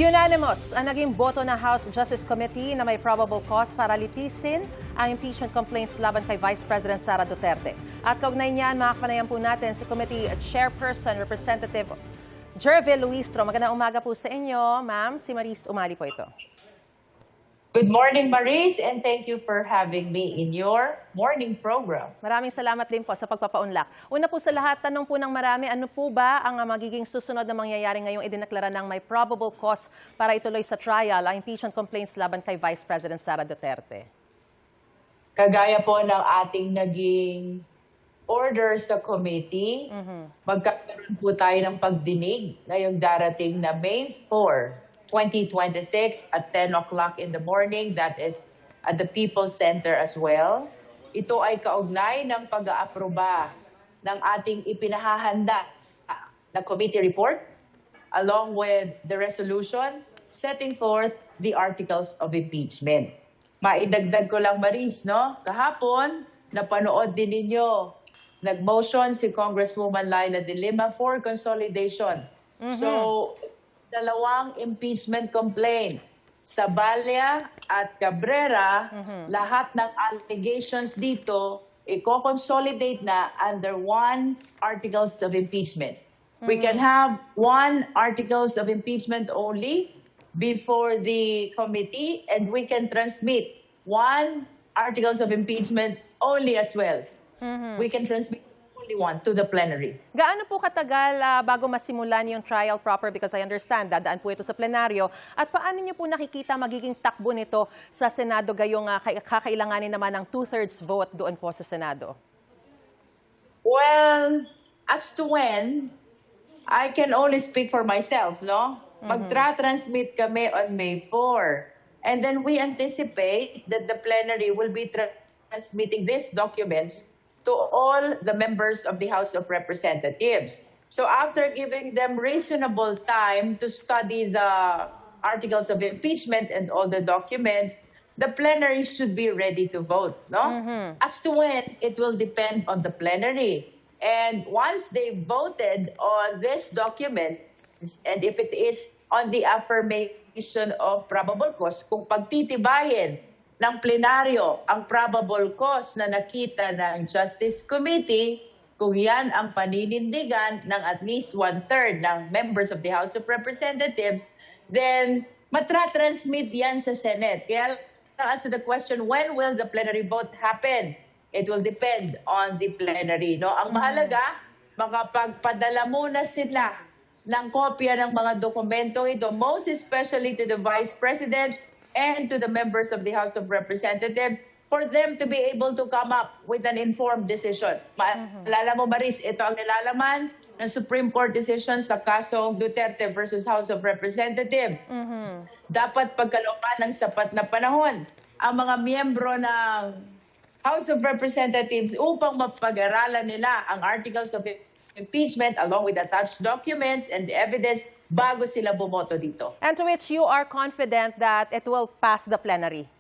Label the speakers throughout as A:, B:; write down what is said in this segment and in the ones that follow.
A: Unanimous ang naging boto ng House Justice Committee na may probable cause para litisin ang impeachment complaints laban kay Vice President Sara Duterte. At kaugnay niyan, makakapanayan po natin si Committee Chairperson, Representative Jervy Luistro. Magandang umaga po sa inyo, ma'am. Si Maris Umali po ito.
B: Good morning, Maris, and thank you for having me in your morning program.
A: Maraming salamat din po sa pagpapaunlak. Una po sa lahat, tanong po ng marami, ano po ba ang magiging susunod na mangyayari ngayong idineklara ng may probable cause para ituloy sa trial ang impeachment complaints laban kay Vice President Sara Duterte?
B: Kagaya po ng ating naging order sa committee, magkakaroon po tayo ng pagdinig ngayong darating na May 4, 2026 at 10 o'clock in the morning. That is at the People's Center as well. Ito ay kaugnay ng pag-aaproba ng ating ipinahahanda na committee report along with the resolution setting forth the articles of impeachment. Maidagdag ko lang, Maris, no? Kahapon, napanood din ninyo, nag-motion si Congresswoman Laila De Lima for consolidation. So, dalawang impeachment complaint. Sa Balya at Cabrera, lahat ng allegations dito, i-consolidate na under one articles of impeachment. We can have one articles of impeachment only before the committee, and we can transmit one articles of impeachment only as well. We can transmit only one to the plenary.
A: Gaano po katagal bago masimulan yung trial proper? Because I understand, dadaan po ito sa plenaryo. At paano niyo po nakikita magiging takbo nito sa Senado gayong kakailanganin naman ng 2/3 vote doon po sa Senado?
B: Well, as to when, I can only speak for myself, no? Magtra-transmit kami on May 4. And then we anticipate that the plenary will be transmitting these documents to all the members of the House of Representatives. So after giving them reasonable time to study the articles of impeachment and all the documents, the plenary should be ready to vote, no? As to when, it will depend on the plenary. And once they voted on this document, and if it is on the affirmation of probable cause, kung pagtitibayin ng plenaryo ang probable cause na nakita ng Justice Committee, kung yan ang paninindigan ng at least 1/3 ng members of the House of Representatives, then matra-transmit yan sa Senate. Kaya as to the question, when will the plenary vote happen? It will depend on the plenary. No? Ang mahalaga, makapagpadala muna sila ng kopya ng mga dokumentong ito, most especially to the Vice President and to the members of the House of Representatives, for them to be able to come up with an informed decision. Maalala mo, Maris, ito ang nilalaman ng Supreme Court decision sa kasong Duterte versus House of Representatives. Dapat pagkalooban ng sapat na panahon ang mga miyembro ng House of Representatives upang mapag-aralan nila ang articles of impeachment along with attached documents and the evidence bago sila bumoto dito.
A: And to which you are confident that it will pass the plenary?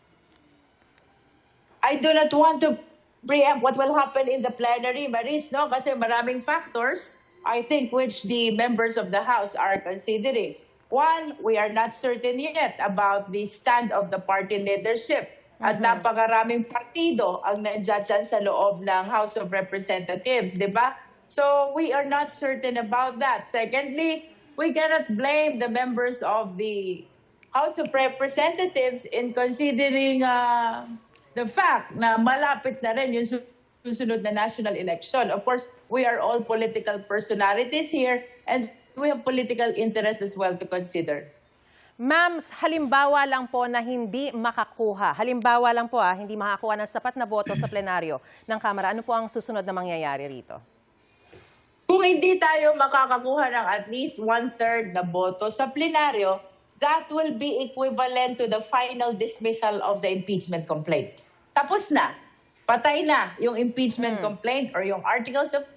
B: I do not want to preempt what will happen in the plenary, Maris, no? Kasi maraming factors, I think, which the members of the House are considering. One, we are not certain yet about the stand of the party leadership. At napakaraming partido ang nandiyan dyan sa loob ng House of Representatives, di ba? So we are not certain about that. Secondly, we cannot blame the members of the House of Representatives in considering the fact na malapit na rin yung susunod na national election. Of course, we are all political personalities here and we have political interest as well to consider.
A: Ma'am, halimbawa lang po na hindi makakuha. Halimbawa lang po hindi makakuha ng sapat na boto sa plenaryo ng Kamara. Ano po ang susunod na mangyayari rito?
B: Kung hindi tayo makakakuha ng at least 1/3 na boto sa plenaryo, that will be equivalent to the final dismissal of the impeachment complaint. Tapos na. Patay na yung impeachment complaint or yung articles of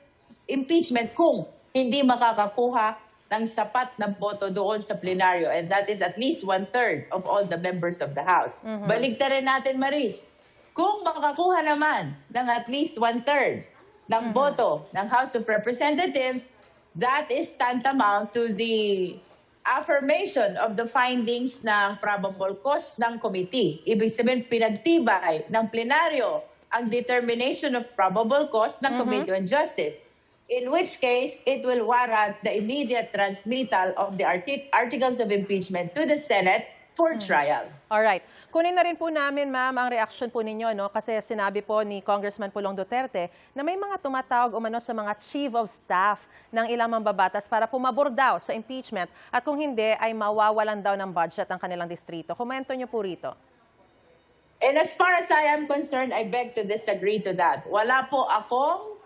B: impeachment kung hindi makakakuha ng sapat na boto doon sa plenaryo. And that is at least 1/3 of all the members of the House. Baligtarin natin, Maris. Kung makakuha naman ng at least 1/3 ng boto ng House of Representatives, that is tantamount to the affirmation of the findings ng probable cause ng committee. Ibig sabihin, pinagtibay ng plenaryo ang determination of probable cause ng Committee on Justice. In which case, it will warrant the immediate transmittal of the articles of impeachment to the Senate for trial.
A: Alright. Kunin na rin po namin, ma'am, ang reaksyon po ninyo, no? Kasi sinabi po ni Congressman Pulong Duterte na may mga tumatawag umano sa mga chief of staff ng ilang mambabatas para pumabor daw sa impeachment at kung hindi ay mawawalan daw ng budget ang kanilang distrito. Komento nyo po rito.
B: And as far as I am concerned, I beg to disagree to that. Wala po akong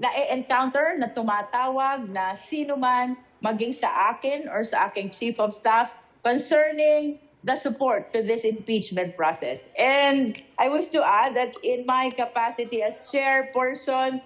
B: na-encounter na tumatawag na sino man maging sa akin or sa aking chief of staff concerning the support to this impeachment process. And I wish to add that in my capacity as chairperson,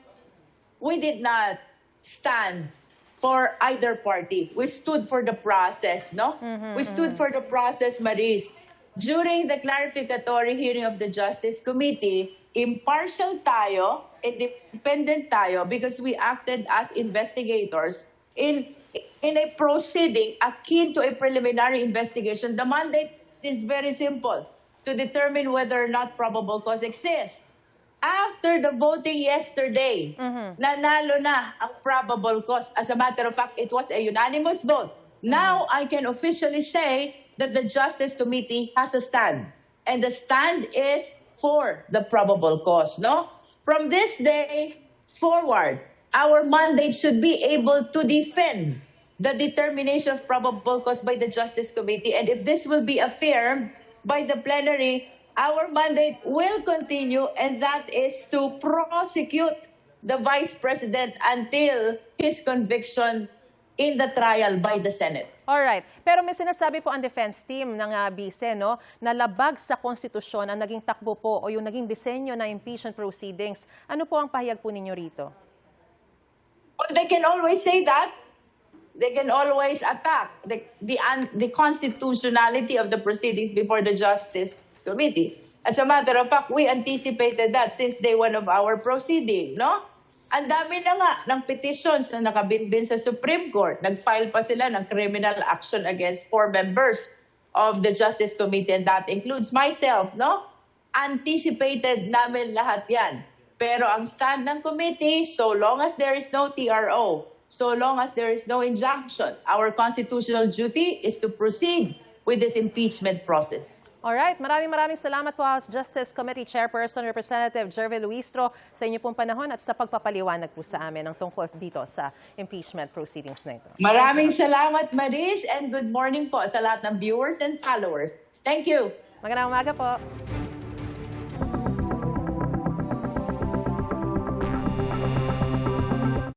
B: we did not stand for either party. We stood for the process, no? We stood for the process, Maris. During the clarificatory hearing of the Justice Committee, impartial tayo, independent tayo, because we acted as investigators in a proceeding akin to a preliminary investigation. The mandate is very simple, to determine whether or not probable cause exists. After the voting yesterday, nanalo na ang probable cause. As a matter of fact, it was a unanimous vote. Now, I can officially say that the Justice Committee has a stand. And the stand is for the probable cause, no? From this day forward, our mandate should be able to defend the determination of probable cause by the Justice Committee. And if this will be affirmed by the plenary, our mandate will continue, and that is to prosecute the Vice President until his conviction in the trial by the Senate.
A: Alright. Pero may sinasabi po ang defense team ng BISE, no, na labag sa konstitusyon ang naging takbo po o yung naging disenyo ng impeachment proceedings. Ano po ang pahayag po ninyo rito?
B: Well, they can always say that. They can always attack the constitutionality of the proceedings before the Justice Committee. As a matter of fact, we anticipated that since day one of our proceeding, no? Ang dami na nga ng petitions na nakabinbin sa Supreme Court. Nag-file pa sila ng criminal action against 4 members of the Justice Committee, and that includes myself, no? Anticipated namin lahat yan. Pero ang stand ng committee, so long as there is no TRO, so long as there is no injunction, our constitutional duty is to proceed with this impeachment process.
A: Alright, maraming salamat po, House Justice Committee Chairperson Representative Jervy Luistro, sa inyo pong panahon at sa pagpapaliwanag po sa amin ng tungkol dito sa impeachment proceedings na ito.
B: Maraming salamat, Maris, and good morning po sa lahat ng viewers and followers. Thank you.
A: Magandang umaga po.